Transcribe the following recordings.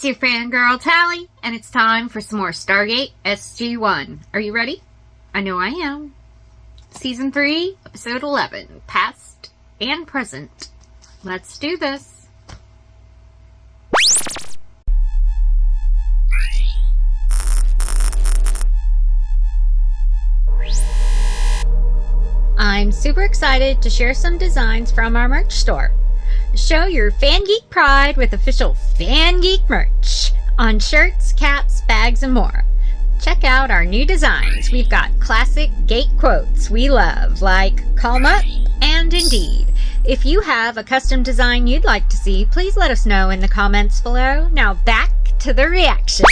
It's your fangirl Teal'c, and it's time for some more Stargate SG-1. Are you ready? I know I am. Season 3, Episode 11, Past and Present. Let's do this. I'm super excited to share some designs from our merch store. Show your FanGeek pride with official FanGeek merch on shirts, caps, bags, and more. Check out our new designs. We've got classic gate quotes we love, like "Calm up" and "Indeed." If you have a custom design you'd like to see, please let us know in the comments below. Now back to the reaction.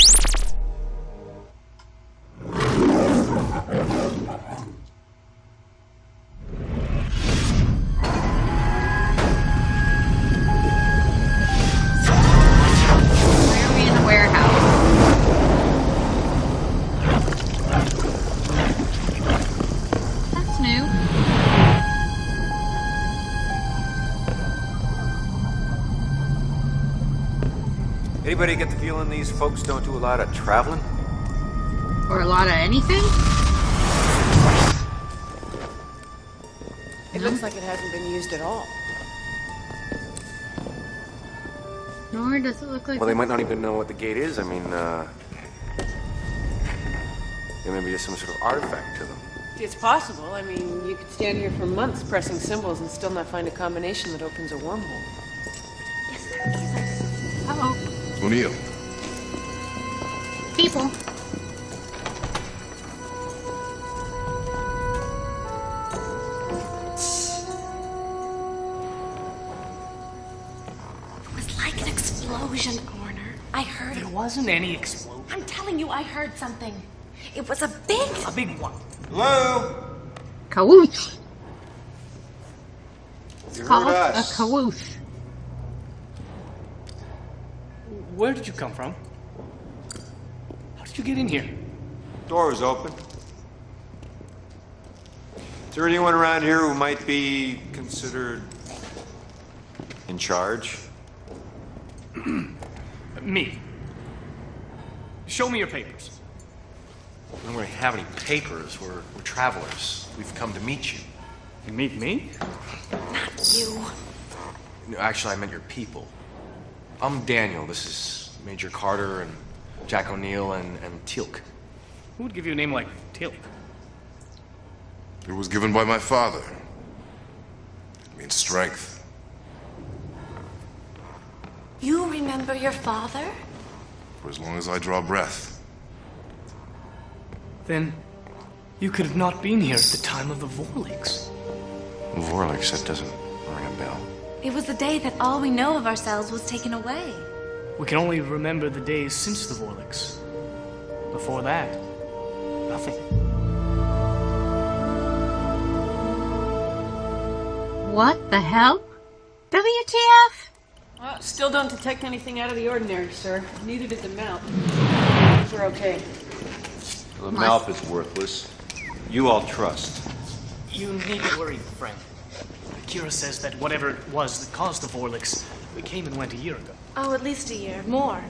Anybody get the feeling these folks don't do a lot of traveling? Or a lot of anything? It looks like it hasn't been used at all. Nor does it look like... Well, they might not even know what the gate is. I mean, it may be just some sort of artifact to them. It's possible. I mean, you could stand here for months pressing symbols and still not find a combination that opens a wormhole. Yes. Uh-oh. O'Neill. People. It was like an explosion, Corner. I heard it. There wasn't any explosion. I'm telling you, I heard something. It was a big... A big one. Hello? Kawoosh. It's You called heard a us. kawoosh. Where did you come from? How did you get in here? Door is open. Is there anyone around here who might be considered in charge? Me. Show me your papers. We don't really have any papers. We're travelers. We've come to meet you. You meet me? Not you. No, actually, I meant your people. I'm Daniel. This is Major Carter and Jack O'Neill and Teal'c. Who would give you a name like Teal'c? It was given by my father. It means strength. You remember your father? For as long as I draw breath. Then you could have not been here at the time of the Vorlix. Vorlix, that doesn't ring a bell. It was the day that all we know of ourselves was taken away. We can only remember the days since the Vorlix. Before that, nothing. What the hell? WTF? Still don't detect anything out of the ordinary, sir. Neither did the mount. We're okay. The mouth is worthless. You all trust. You needn't worry, friend. Kira says that whatever it was that caused the Vorlix, we came and went a year ago. Oh, at least a year. More.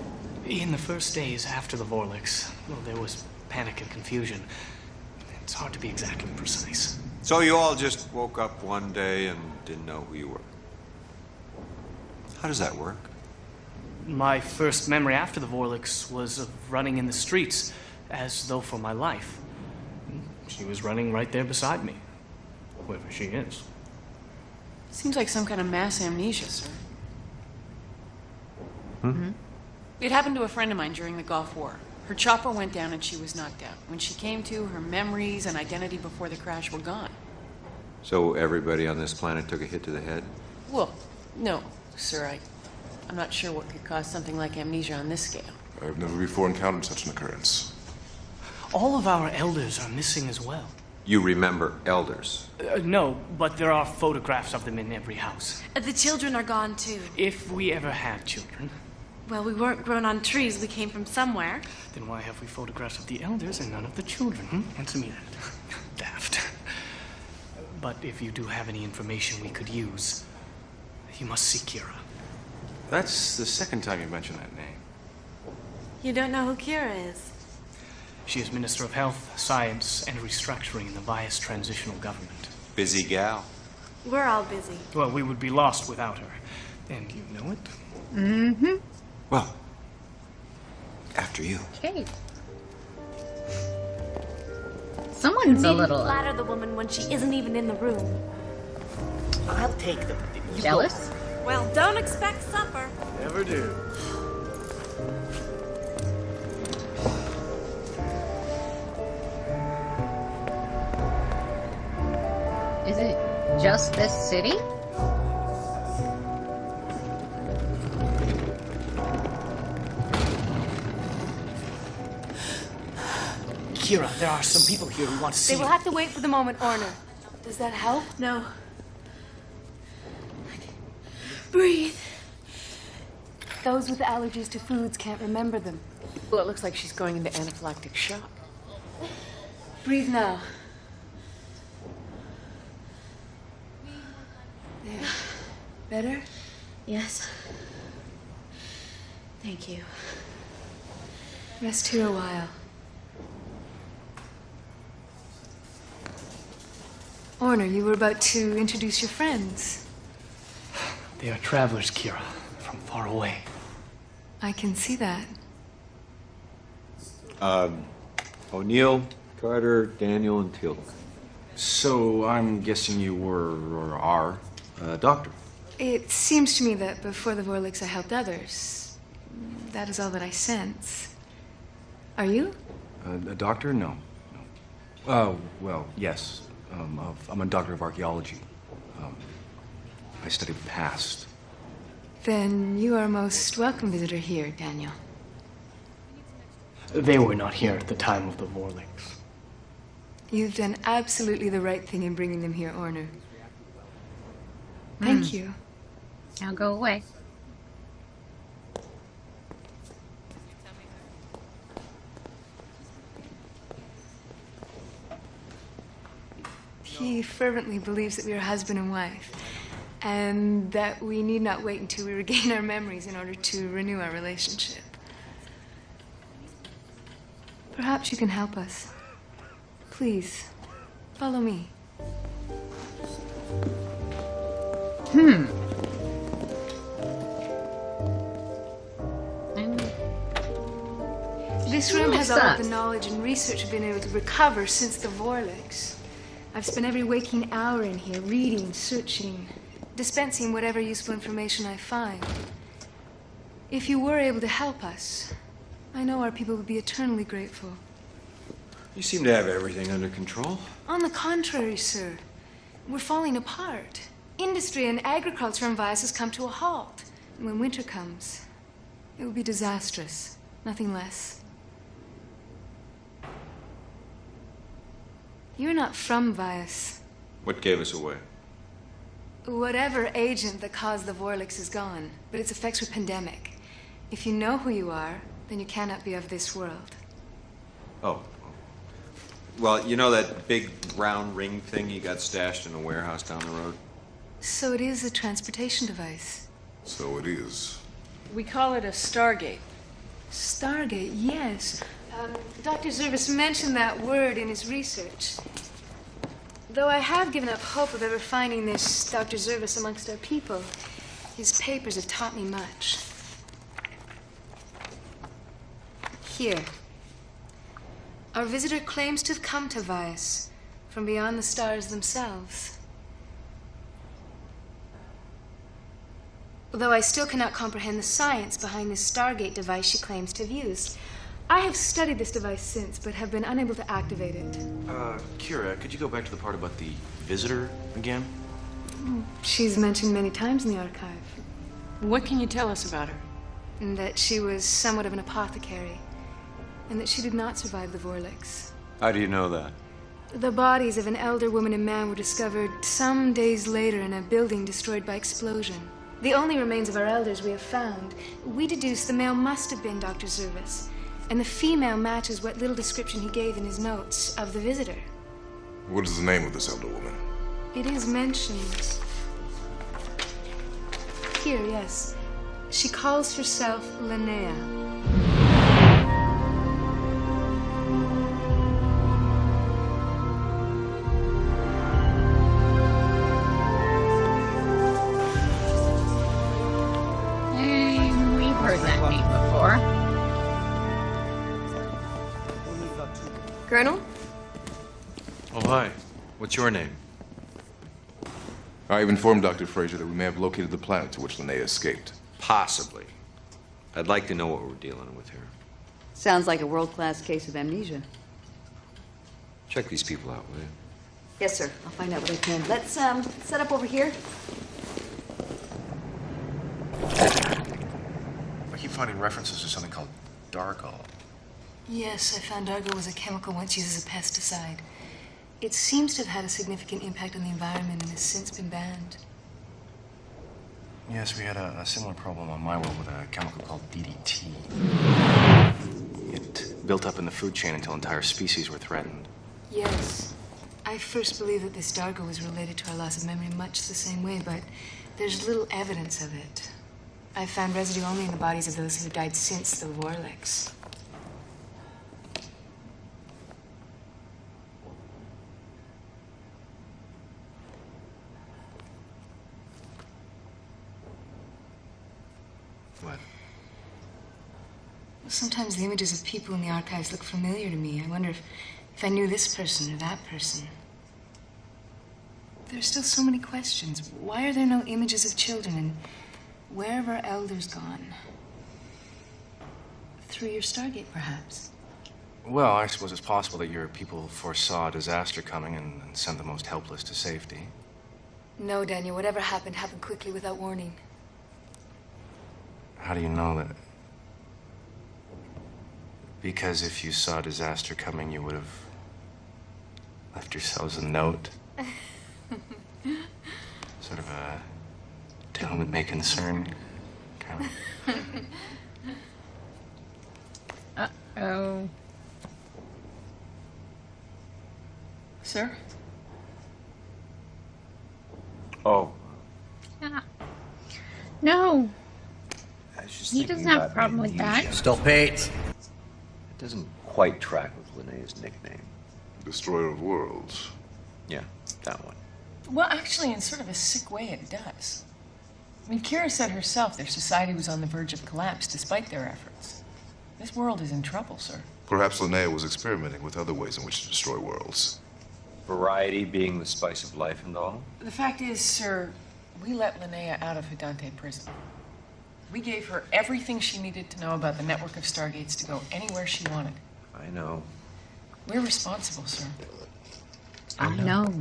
In the first days after the Vorlix, well, there was panic and confusion. It's hard to be exactly precise. So you all just woke up one day and didn't know who you were. How does that work? My first memory after the Vorlix was of running in the streets, as though for my life. She was running right there beside me, whoever she is. Seems like some kind of mass amnesia, sir. Hmm? It happened to a friend of mine during the Gulf War. Her chopper went down and she was knocked out. When she came to, her memories and identity before the crash were gone. So everybody on this planet took a hit to the head? Well, no, sir. I'm not sure what could cause something like amnesia on this scale. I've never before encountered such an occurrence. All of our elders are missing as well. You remember elders? No, but there are photographs of them in every house. The children are gone, too. If we ever had children, Well, we weren't grown on trees. We came from somewhere. then why have we photographs of the elders and none of the children? Answer me that. Daft. But if you do have any information we could use, you must see Kira. That's the second time you mentioned that name. You don't know who Kira is? She is Minister of Health, Science, and Restructuring in the Vyus Transitional Government. Busy gal. We're all busy. Well, we would be lost without her. And you know it? Mm-hmm. Well, after you. Okay. Someone's a Needn't little flatter the woman when she isn't even in the room. I'll take them. jealous. Well, don't expect supper. Never do. Is it just this city? Kira, there are some people here who want to see They will you. have to wait for the moment, Orner. Does that help? No. Breathe. Those with allergies to foods can't remember them. Well, it looks like she's going into anaphylactic shock. Breathe now. There. Better? Yes. Thank you. Rest here a while. Orner, you were about to introduce your friends. They are travelers, Kira, from far away. I can see that. O'Neill, Carter, Daniel, and Teal'c. So I'm guessing you were, or are, a doctor. It seems to me that before the Vorlix I helped others. That is all that I sense. Are you? A doctor? No. Well, yes. I'm a doctor of archaeology. I study the past. Then you are most welcome visitor here, Daniel. They were not here at the time of the Vorlix. You've done absolutely the right thing in bringing them here, Orner. Thank you. Now go away. He fervently believes that we are husband and wife, and that we need not wait until we regain our memories in order to renew our relationship. Perhaps you can help us. Please, follow me. This room has all of the knowledge and research we've been able to recover since the Vorlix. I've spent every waking hour in here, reading, searching, dispensing whatever useful information I find. If you were able to help us, I know our people would be eternally grateful. You seem to have everything under control. On the contrary, sir. We're falling apart. Industry and agriculture in Vyus has come to a halt. And when winter comes, it will be disastrous. Nothing less. You're not from Vyus. What gave us away? Whatever agent that caused the Vorlix is gone, but its effects were pandemic. If you know who you are, then you cannot be of this world. Oh. Well, you know that big round ring thing you got stashed in a warehouse down the road? So it is a transportation device. So it is. We call it a Stargate. Stargate, yes. Dr. Zervis mentioned that word in his research. Though I have given up hope of ever finding this Dr. Zervis amongst our people, his papers have taught me much. Here. Our visitor claims to have come to Vyus from beyond the stars themselves. Although I still cannot comprehend the science behind this Stargate device she claims to have used. I have studied this device since, but have been unable to activate it. Kira, could you go back to the part about the visitor again? She's mentioned many times in the archive. What can you tell us about her? And that she was somewhat of an apothecary. And that she did not survive the Vorlix. How do you know that? The bodies of an elder woman and man were discovered some days later in a building destroyed by explosion. The only remains of our elders we have found. We deduce the male must have been Dr. Zervis. And the female matches what little description he gave in his notes of the visitor. What is the name of this elder woman? It is mentioned. Here, yes. She calls herself Linnea. Colonel? Oh, hi. What's your name? I've informed Dr. Fraser that we may have located the planet to which Linnea escaped. Possibly. I'd like to know what we're dealing with here. Sounds like a world-class case of amnesia. Check these people out, will you? Yes, sir. I'll find out what I can. Let's set up over here. I keep finding references to something called Dargo. Yes, I found Dargo was a chemical once used as a pesticide. It seems to have had a significant impact on the environment and has since been banned. Yes, we had a similar problem on my world with a chemical called DDT. It built up in the food chain until entire species were threatened. Yes. I first believed that this Dargo was related to our loss of memory much the same way, but there's little evidence of it. I found residue only in the bodies of those who died since the Vorlix. What? Sometimes the images of people in the archives look familiar to me. I wonder if I knew this person or that person. There's still so many questions. Why are there no images of children, and where have our elders gone? Through your Stargate, perhaps? Well, I suppose it's possible that your people foresaw a disaster coming and sent the most helpless to safety. No, Daniel. Whatever happened quickly without warning. How do you know that? Because if you saw disaster coming, you would have left yourselves a note. Sort of a to whom it may concern kind of. Uh-oh. Sir? Oh. Ah. No. I was just He thinking doesn't have a about problem with that. amnesia. Still paid. It doesn't quite track with Linnea's nickname. Destroyer of worlds. Yeah, that one. Well, actually, in sort of a sick way, it does. I mean, Kira said herself their society was on the verge of collapse despite their efforts. This world is in trouble, sir. Perhaps Linnea was experimenting with other ways in which to destroy worlds. Variety being the spice of life and all. The fact is, sir, we let Linnea out of Hidante prison. We gave her everything she needed to know about the network of Stargates to go anywhere she wanted. I know. We're responsible, sir. I know.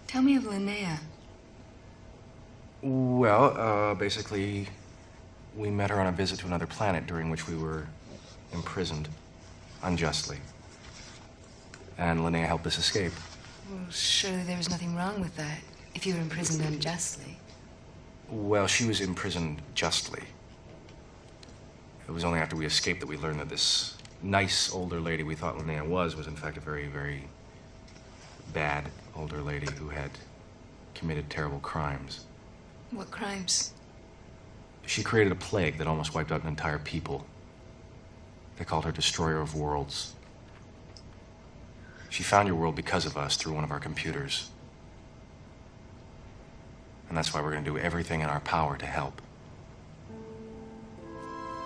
Tell me of Linnea. Well, basically, we met her on a visit to another planet during which we were imprisoned unjustly. And Linnea helped us escape. Well, surely there was nothing wrong with that, if you were imprisoned unjustly. Well, she was imprisoned justly. It was only after we escaped that we learned that this nice older lady we thought Linnea was in fact a very, very bad older lady who had committed terrible crimes. What crimes? She created a plague that almost wiped out an entire people. They called her Destroyer of Worlds. She found your world because of us through one of our computers. And that's why we're going to do everything in our power to help.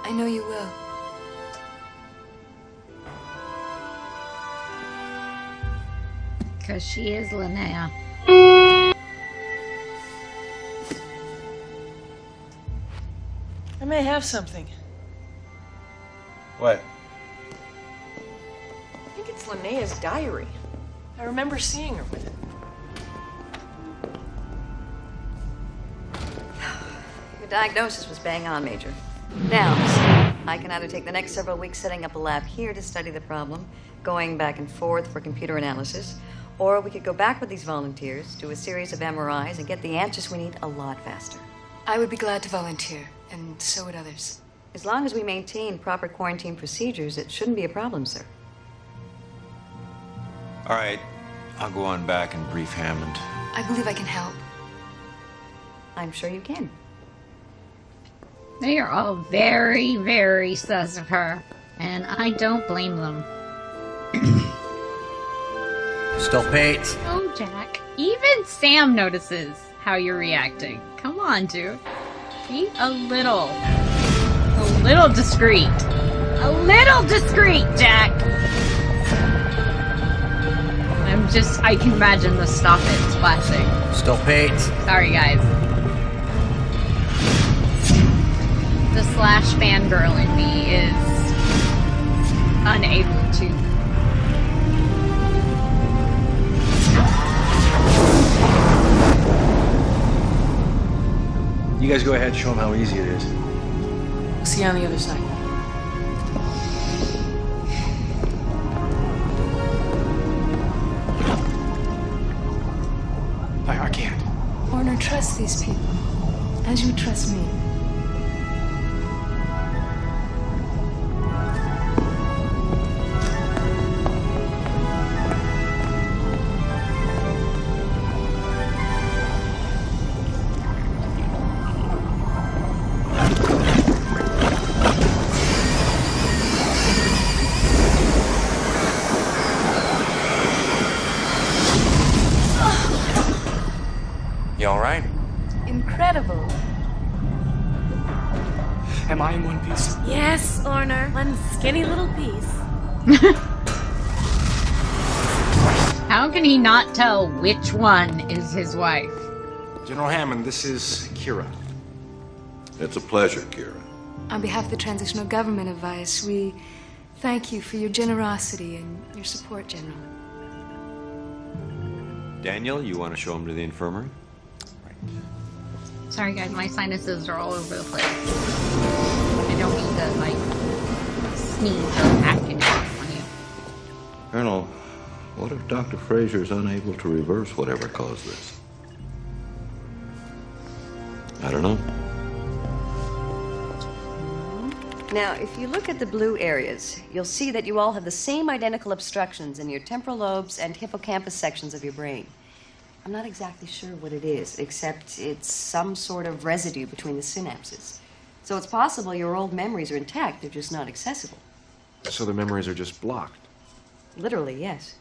I know you will. Because she is Linnea. I may have something. What? I think it's Linnea's diary. I remember seeing her with it. Your diagnosis was bang on, Major. Now, I can either take the next several weeks setting up a lab here to study the problem, going back and forth for computer analysis, or we could go back with these volunteers, do a series of MRIs, and get the answers we need a lot faster. I would be glad to volunteer, and so would others. As long as we maintain proper quarantine procedures, it shouldn't be a problem, sir. All right, I'll go on back and brief Hammond. I believe I can help. I'm sure you can. They are all very, very sus of her. And I don't blame them. Still paid. Oh, Jack. Even Sam notices how you're reacting. Come on, dude. Be a little discreet. A little discreet, Jack. I can imagine the stop it splashing. Still paid. Sorry, guys. The slash fangirl in me is unable to. You guys go ahead, show them how easy it is. See you on the other side. I can't. Horner, trust these people, as you would trust me. You all right? Incredible. Am I in one piece? Yes, Orner. One skinny little piece. How can he not tell which one is his wife? General Hammond, this is Kira. It's a pleasure, Kira. On behalf of the transitional government of Vyus, we thank you for your generosity and your support, General. Daniel, you want to show him to the infirmary? Sorry, guys, my sinuses are all over the place. I don't mean to, like, sneeze or acting on you. Colonel, what if Dr. Fraser's unable to reverse whatever caused this? I don't know. Now, if you look at the blue areas, you'll see that you all have the same identical obstructions in your temporal lobes and hippocampus sections of your brain. I'm not exactly sure what it is, except it's some sort of residue between the synapses. So it's possible your old memories are intact, they're just not accessible. So the memories are just blocked. Literally, yes.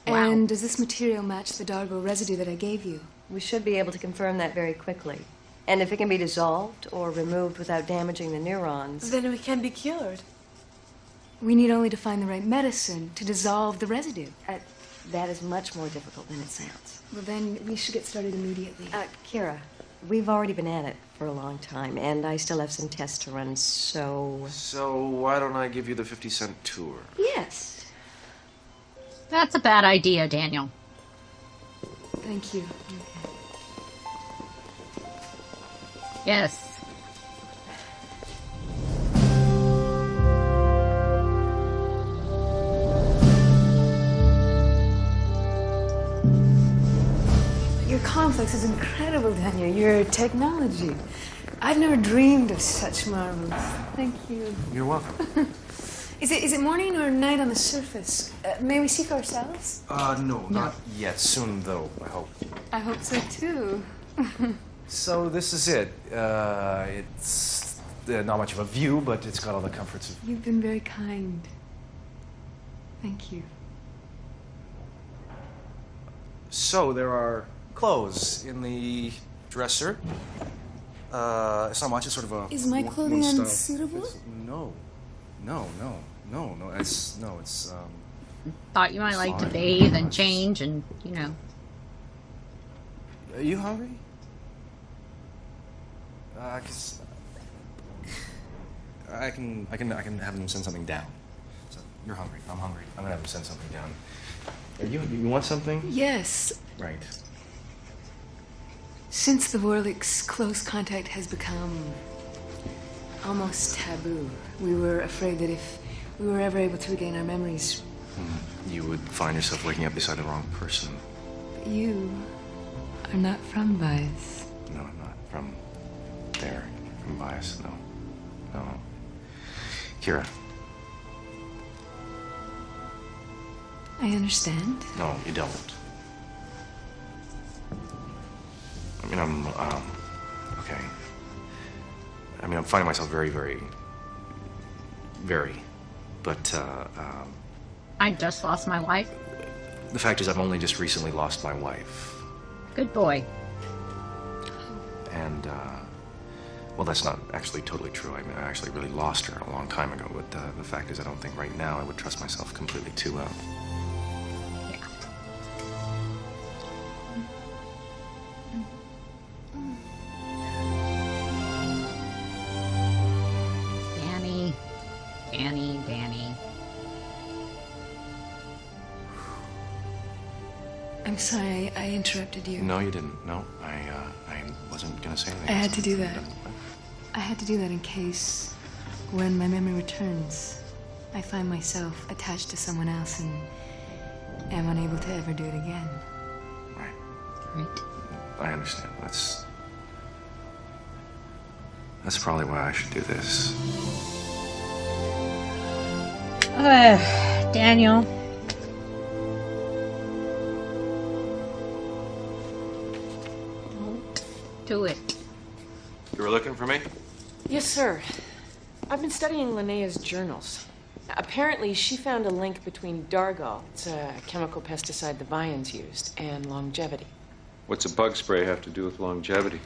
And does this material match the Dargo residue that I gave you? We should be able to confirm that very quickly. And if it can be dissolved or removed without damaging the neurons... Then we can be cured. We need only to find the right medicine to dissolve the residue. That is much more difficult than it sounds. Well, then we should get started immediately. Kira, we've already been at it for a long time, and I still have some tests to run, so... So why don't I give you the 50-cent tour? Yes. That's a bad idea, Daniel. Thank you. Yes. Your complex is incredible, Daniel. Your technology. I've never dreamed of such marvels. Thank you. You're welcome. Is it morning or night on the surface? May we see for ourselves? No, not yet. Soon, though, I hope. I hope so, too. So this is it. It's not much of a view, but it's got all the comforts of... You've been very kind. Thank you. So there are clothes in the dresser. It's not much. It's sort of a... Is my clothing one-style. unsuitable? No. It's Thought you might like to fine. bathe and change and, you know. Are you hungry? 'Cause I can have them send something down. So you're hungry. I'm hungry. I'm gonna have them send something down. You want something? Yes. Right. Since the Vorlix, close contact has become almost taboo. We were afraid that if we were ever able to regain our memories... You would find yourself waking up beside the wrong person. But you are not from Vyus. No, I'm not. From there. From Vyus. No. Kira. I understand. No, you don't. I mean, I'm okay. I mean, I'm finding myself very, but, I just lost my wife. the fact is I've only just recently lost my wife. Good boy. And, Well, that's not actually totally true. I mean, I actually really lost her a long time ago, but the fact is I don't think right now I would trust myself completely to, Danny. I'm sorry, I interrupted you. No, you didn't. No, I wasn't gonna say anything. I had to do that. I had to do that in case, when my memory returns, I find myself attached to someone else and am unable to ever do it again. Right. I understand. That's probably why I should do this. Daniel. Don't do it. You were looking for me? Yes, sir. I've been studying Linnea's journals. Apparently, she found a link between Dargal, it's a chemical pesticide the Vyans used, and longevity. What's a bug spray have to do with longevity?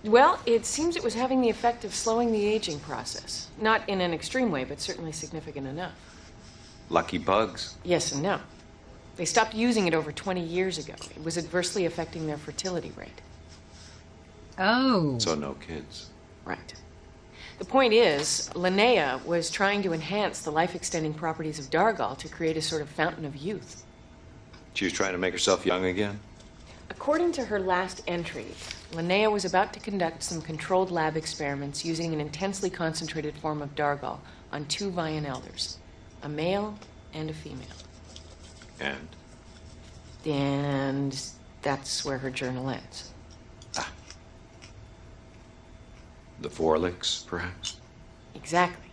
Well, it seems it was having the effect of slowing the aging process. Not in an extreme way, but certainly significant enough. Lucky bugs. Yes and no. They stopped using it over 20 years ago. It was adversely affecting their fertility rate. Oh. So no kids. Right. The point is, Linnea was trying to enhance the life-extending properties of Dargal to create a sort of fountain of youth. She was trying to make herself young again? According to her last entry, Linnea was about to conduct some controlled lab experiments using an intensely concentrated form of Dargal on 2 Vyan elders, a male and a female. And? And that's where her journal ends. The Vorlix, perhaps? Exactly.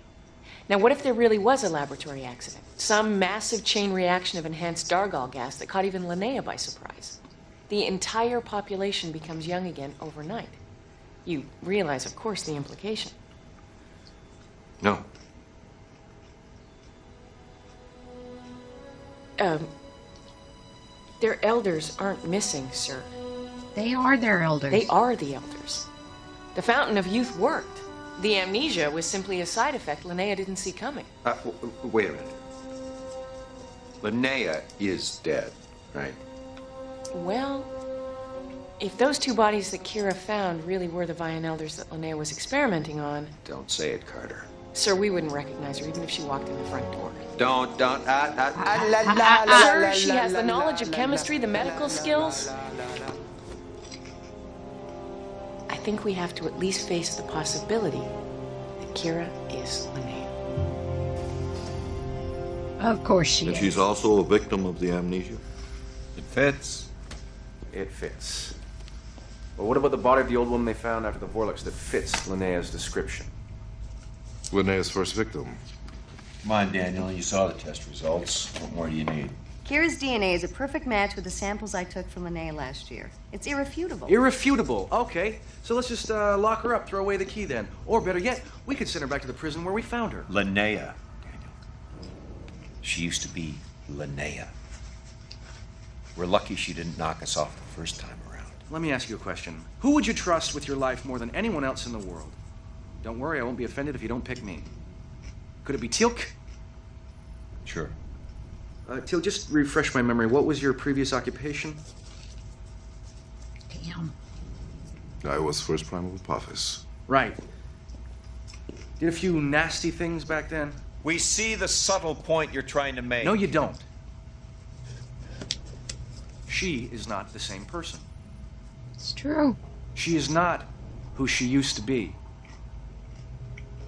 Now, what if there really was a laboratory accident? Some massive chain reaction of enhanced Dargal gas that caught even Linnea by surprise. The entire population becomes young again overnight. You realize, of course, the implication. No. Their elders aren't missing, sir. They are their elders. They are the elders. The fountain of youth worked. The amnesia was simply a side effect Linnea didn't see coming. Wait a minute. Linnea is dead, right? Well, if those 2 bodies that Kira found really were the Vyan elders that Linnea was experimenting on... Don't say it, Carter. Sir, we wouldn't recognize her even if she walked in the front door. Don't. Sir, she has the knowledge of chemistry, the medical skills. I think we have to at least face the possibility that Kira is Linnea. Of course she And is. she's also a victim of the amnesia? It fits. It fits. Well, what about the body of the old woman they found after the Vorlix that fits Linnea's description? Linnea's first victim. Come on, Daniel. You saw the test results. What more do you need? Kira's DNA is a perfect match with the samples I took from Linnea last year. It's irrefutable. Irrefutable. Okay. So let's just lock her up, throw away the key then. Or better yet, we could send her back to the prison where we found her. Linnea, Daniel. She used to be Linnea. We're lucky she didn't knock us off the first time around. Let me ask you a question. Who would you trust with your life more than anyone else in the world? Don't worry, I won't be offended if you don't pick me. Could it be Teal'c? Sure. Teal'c, just refresh my memory. What was your previous occupation? Damn. I was first prime of Apophis. Right. Did a few nasty things back then? We see the subtle point you're trying to make. No, you don't. She is not the same person. It's true. She is not who she used to be.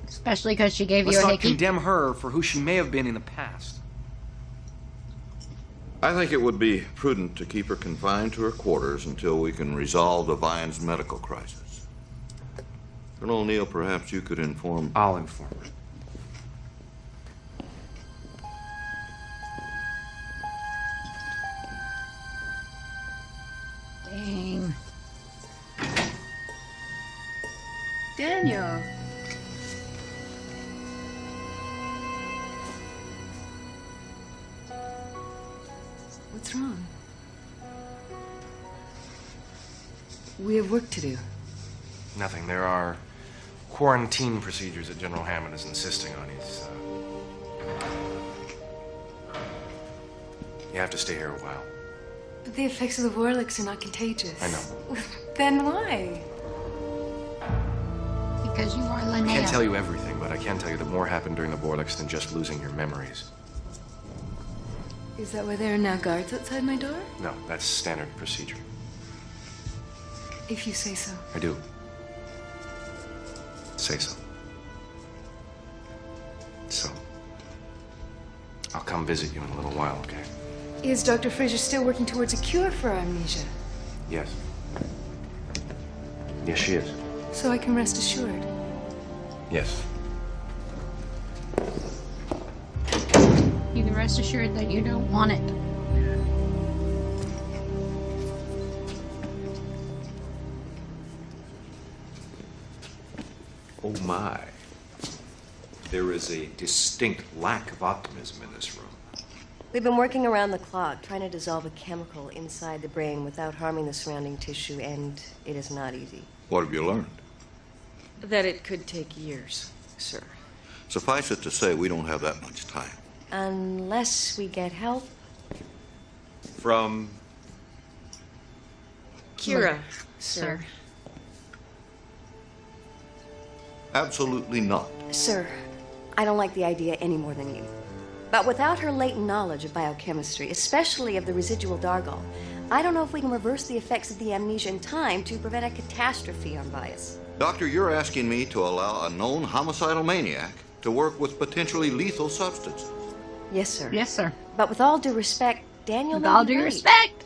Especially because she gave Let's you a not hickey. condemn her for who she may have been in the past. I think it would be prudent to keep her confined to her quarters until we can resolve the Vyan's medical crisis. Colonel O'Neill, perhaps you could inform... I'll inform her. Dang. Daniel. What's wrong? We have work to do. Nothing. There are quarantine procedures that General Hammond is insisting on. You have to stay here a while. But the effects of the Vorlix are not contagious. I know. Then why? Because you are I Linnea. can't tell you everything, but I can tell you that more happened during the Vorlix than just losing your memories. Is that why there are now guards outside my door? No, that's standard procedure. If you say so. I do. Say so. So, I'll come visit you in a little while, okay? Is Dr. Fraser still working towards a cure for amnesia? Yes. Yes, she is. So I can rest assured. Yes. You can rest assured that you don't want it. Oh my. There is a distinct lack of optimism in this room. We've been working around the clock, trying to dissolve a chemical inside the brain without harming the surrounding tissue, and it is not easy. What have you learned? That it could take years, sir. Suffice it to say, we don't have that much time. Unless we get help. From Kira, sir. Absolutely not. Sir, I don't like the idea any more than you. But without her latent knowledge of biochemistry, especially of the residual Dargal, I don't know if we can reverse the effects of the amnesia in time to prevent a catastrophe on Vyus. Doctor, you're asking me to allow a known homicidal maniac to work with potentially lethal substances. Yes, sir. Yes, sir. But with all due respect, Daniel With may all be due right. respect.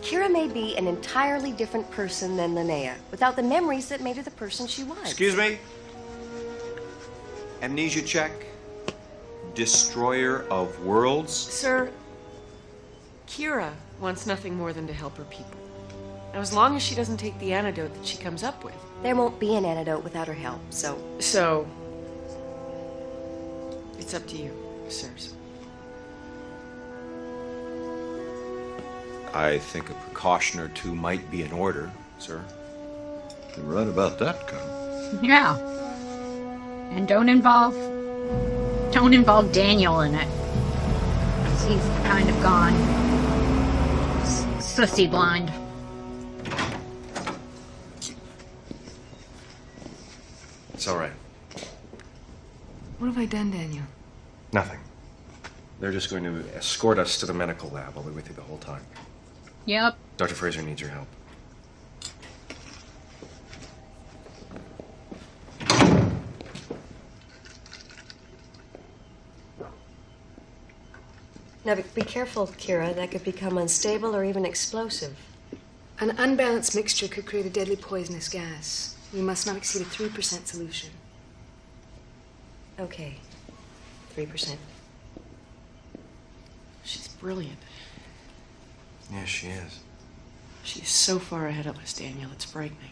Kira may be an entirely different person than Linnea, without the memories that made her the person she was. Excuse me? Amnesia check. Destroyer of worlds. Sir, Kira wants nothing more than to help her people. Now, as long as she doesn't take the antidote that she comes up with. There won't be an antidote without her help, so... So, it's up to you, sirs. I think a precaution or two might be in order, sir. You're right about that, Colonel. Yeah. And don't involve Daniel in it. 'Cause he's kind of gone sussy blind. It's all right. What have I done, Daniel? Nothing. They're just going to escort us to the medical lab. I'll be with you the whole time. Yep. Dr. Fraser needs your help. Now, be careful, Kira. That could become unstable or even explosive. An unbalanced mixture could create a deadly poisonous gas. We must not exceed a 3% solution. Okay. 3%. She's brilliant. Yes, she is. She's so far ahead of us, Daniel. It's frightening.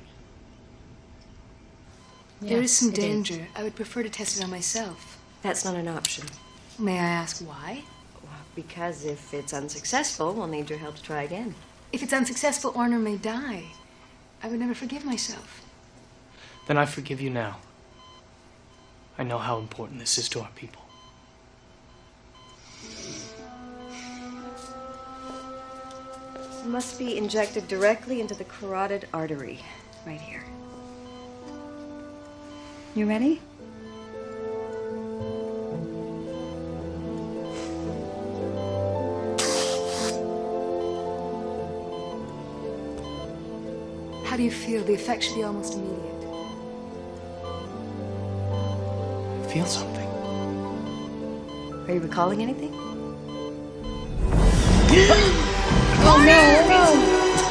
There is some Yes, it is. danger. I would prefer to test it on myself. That's not an option. May I ask why? Well, because if it's unsuccessful, we'll need your help to try again. If it's unsuccessful, Orner may die. I would never forgive myself. Then I forgive you now. I know how important this is to our people. It must be injected directly into the carotid artery, right here. You ready? How do you feel? The effect should be almost immediate. I feel something. Are you recalling anything? Oh no!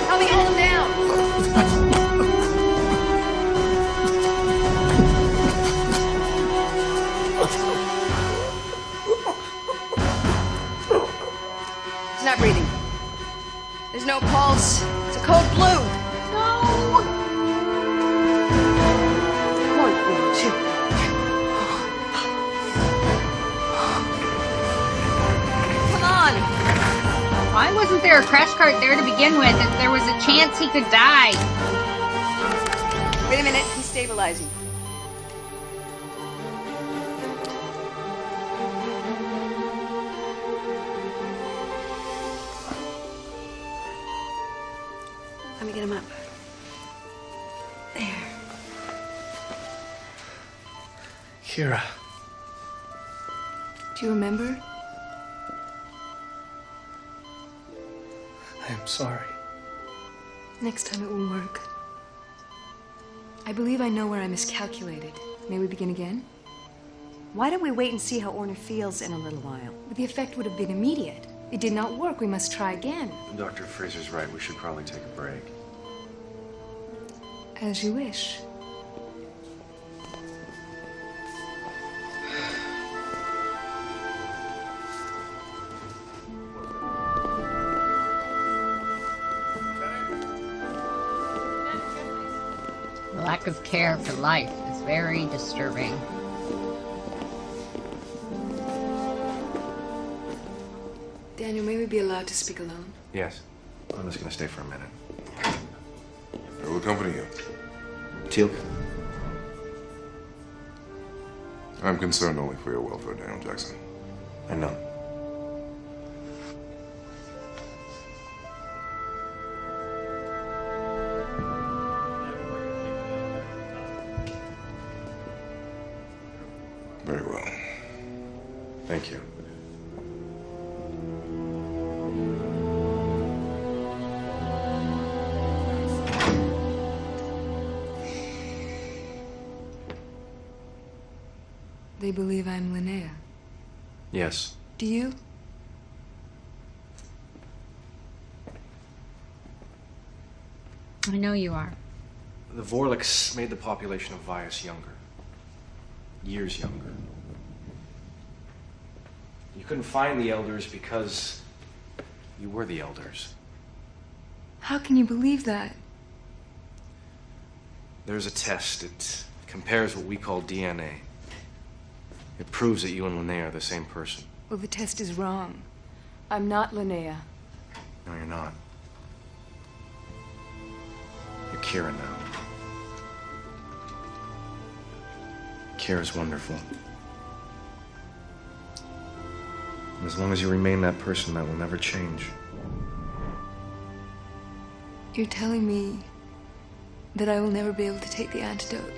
Help me hold him down! He's not breathing. There's no pulse. It's a cold blue. Why wasn't there a crash cart there to begin with if there was a chance he could die? Wait a minute, he's stabilizing. him up. There. Kira. Do you remember? I am sorry. Next time it will work. I believe I know where I miscalculated. May we begin again? Why don't we wait and see how Orner feels in a little while? But the effect would have been immediate. It did not work. We must try again. Dr. Fraser's right. We should probably take a break. As you wish. The lack of care for life is very disturbing. Daniel, may we be allowed to speak alone? Yes. I'm just gonna stay for a minute. I will accompany you. Teal'c. I'm concerned only for your welfare, Daniel Jackson. I know. Very well. Thank you. They believe I'm Linnea. Yes. Do you? I know you are. The Vorlix made the population of Vyus younger. Years younger. You couldn't find the elders because you were the elders. How can you believe that? There's a test. It compares what we call DNA. It proves that you and Linnea are the same person. Well, the test is wrong. I'm not Linnea. No, you're not. You're Kira now. Kira's wonderful. And as long as you remain that person, that will never change. You're telling me that I will never be able to take the antidote?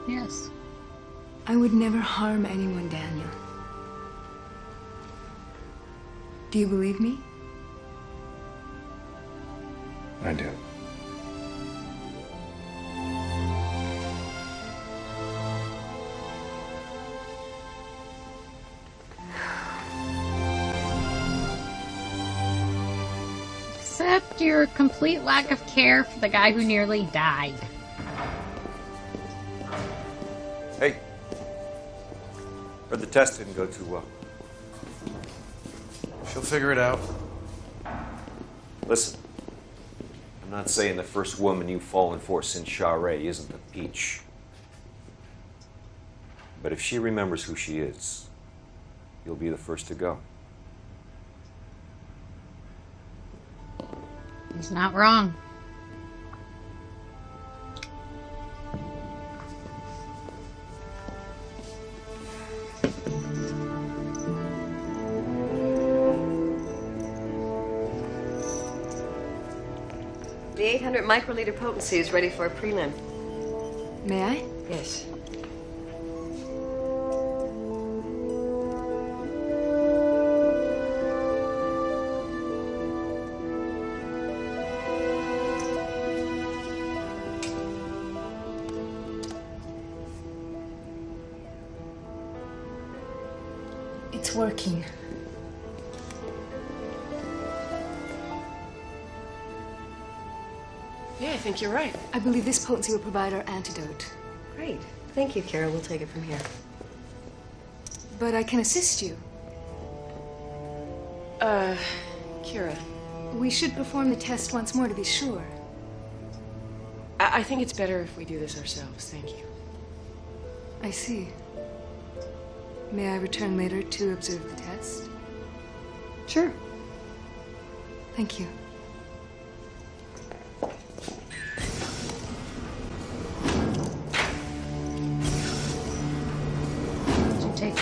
Yes. I would never harm anyone, Daniel. Do you believe me? I do. Except your complete lack of care for the guy who nearly died. Hey. Heard the test didn't go too well. She'll figure it out. Listen. I'm not saying the first woman you've fallen for since Shara isn't a peach. But if she remembers who she is, you'll be the first to go. He's not wrong. The 800 microliter potency is ready for a prelim. May I? Yes. It's working. Yeah, I think you're right. I believe this potency will provide our antidote. Great. Thank you, Kara. We'll take it from here. But I can assist you. Kira, We should perform the test once more to be sure. I think it's better if we do this ourselves. Thank you. I see. May I return later to observe the test? Sure. Thank you. You take it.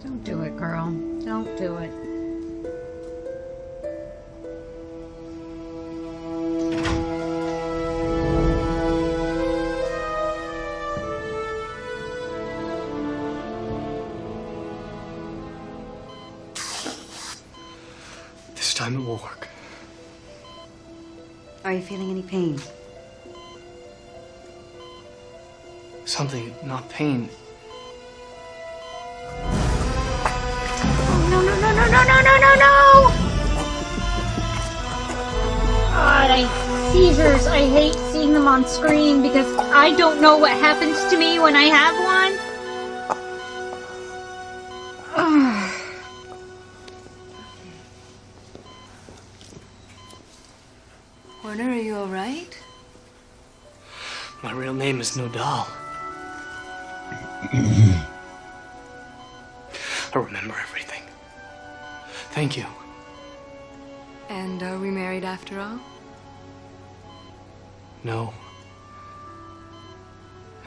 Don't do it, girl. time it will work. Are you feeling any pain? Something, not pain. Oh, no, no, no, no, no, no, no, no, no! God, I hate seizures. I hate seeing them on screen because I don't know what happens to me when I have one. Warner, are you all right? My real name is Nodal. I remember everything. Thank you. And are we married after all? No.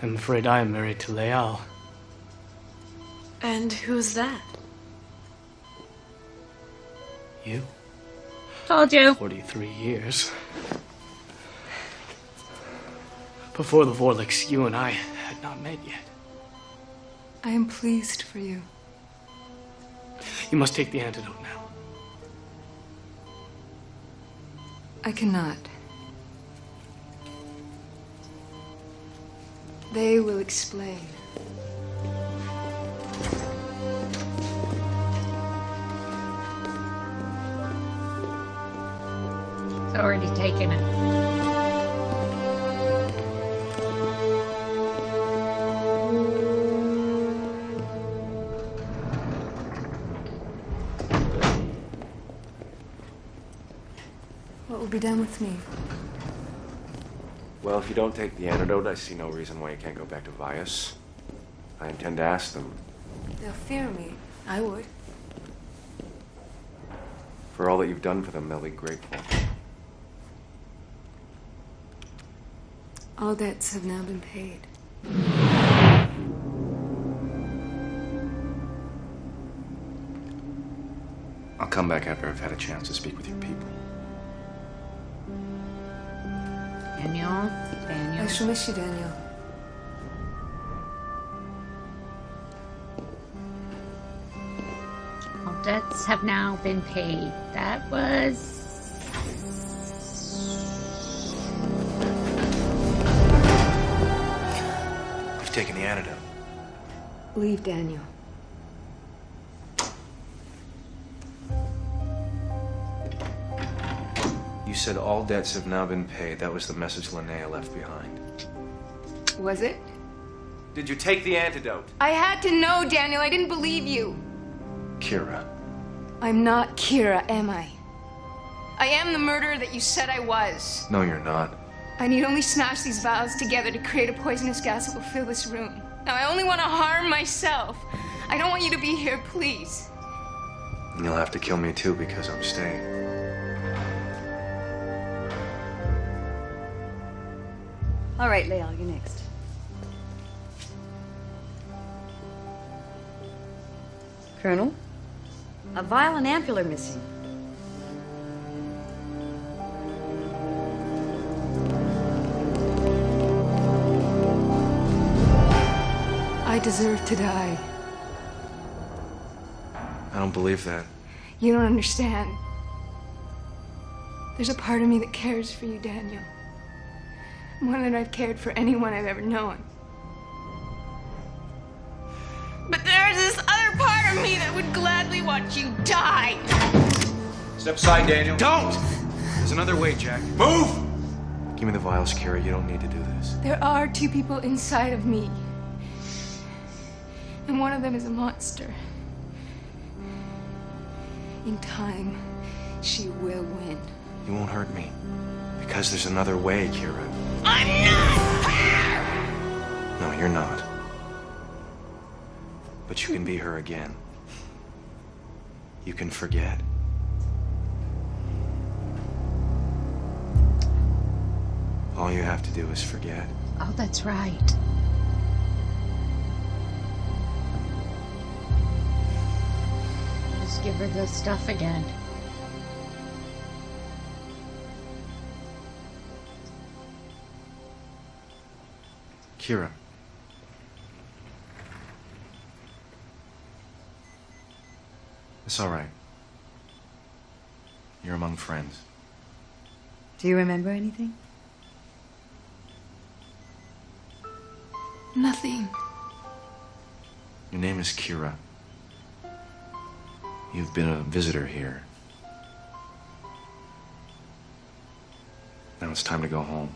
I'm afraid I am married to Leal. And who's that? You? Told you. 43 years. Before the Vorlix, you and I had not met yet. I am pleased for you. You must take the antidote now. I cannot. They will explain. It's already taken it. What will be done with me? Well, if you don't take the antidote, I see no reason why you can't go back to Vyus. I intend to ask them. They'll fear me. I would. For all that you've done for them, they'll be grateful. All debts have now been paid. I'll come back after I've had a chance to speak with your people. Daniel. I shall miss you, Daniel. All debts have now been paid. That was... You've taken the antidote. Leave Daniel. You said all debts have now been paid. That was the message Linnea left behind. Was it? Did you take the antidote? I had to know, Daniel. I didn't believe you. Kira. I'm not Kira, am I? I am the murderer that you said I was. No, you're not. I need only smash these vials together to create a poisonous gas that will fill this room. Now, I only want to harm myself. I don't want you to be here, please. And you'll have to kill me too because I'm staying. All right, Leal, you're next. Colonel, a vial and ampoule are missing. I deserve to die. I don't believe that. You don't understand. There's a part of me that cares for you, Daniel. More than I've cared for anyone I've ever known. But there's this other part of me that would gladly watch you die. Step aside, Daniel. Don't! There's another way, Jack. Move! Give me the vials, Kira. You don't need to do this. There are two people inside of me. And one of them is a monster. In time, she will win. You won't hurt me. Because there's another way, Kira. I'm not her! No, you're not. But you can be her again. You can forget. All you have to do is forget. Oh, that's right. Just give her the stuff again. Kira. It's all right. You're among friends. Do you remember anything? Nothing. Your name is Kira. You've been a visitor here. Now it's time to go home.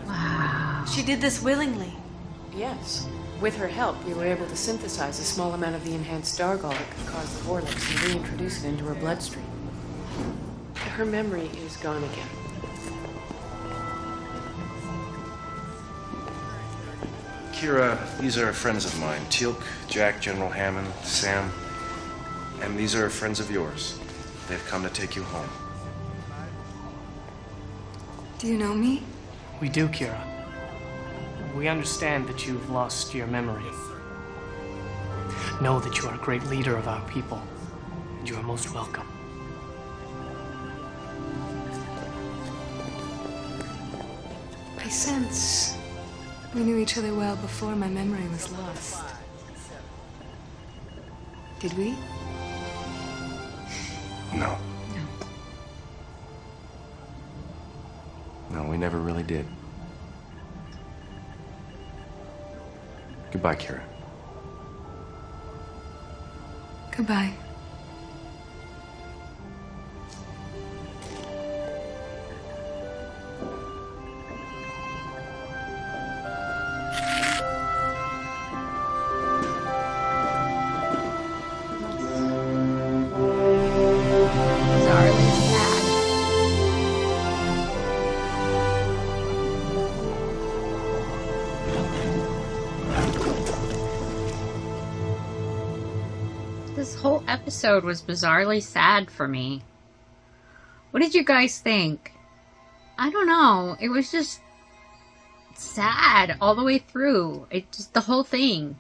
Wow. She did this willingly. Yes. With her help, we were able to synthesize a small amount of the enhanced Dargal that could cause the Vorlix and reintroduce it into her bloodstream. Her memory is gone again. Kira, these are friends of mine. Teal'c, Jack, General Hammond, Sam. And these are friends of yours. They've come to take you home. Do you know me? We do, Kira. We understand that you've lost your memory. Know that you are a great leader of our people, and you are most welcome. I sense we knew each other well before my memory was lost. Did we? No. No, we never really did. Goodbye, Kira. Goodbye. Bizarrely sad. This whole episode was bizarrely sad for me. What did you guys think? I don't know. It was just sad all the way through. It just the whole thing.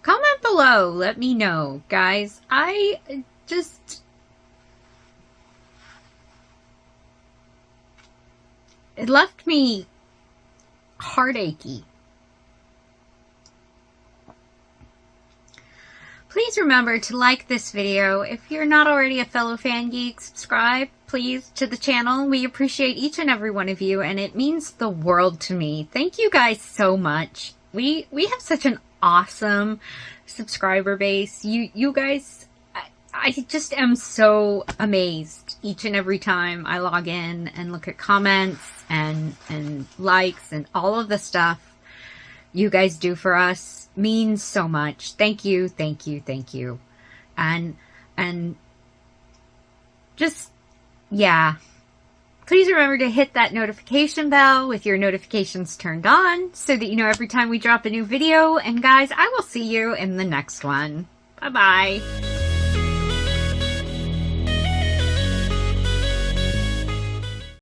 Comment below. Let me know, guys. I just... It left me heartachy. Please remember to like this video. If you're not already a fellow fan geek, subscribe, please, to the channel. We appreciate each and every one of you, and it means the world to me. Thank you guys so much. We have such an awesome subscriber base. You guys, I just am so amazed each and every time I log in and look at comments and likes and all of the stuff you guys do for us. Means so much. Thank you, thank you, thank you. And just, yeah. Please remember to hit that notification bell with your notifications turned on so that you know every time we drop a new video. And guys, I will see you in the next one. Bye-bye.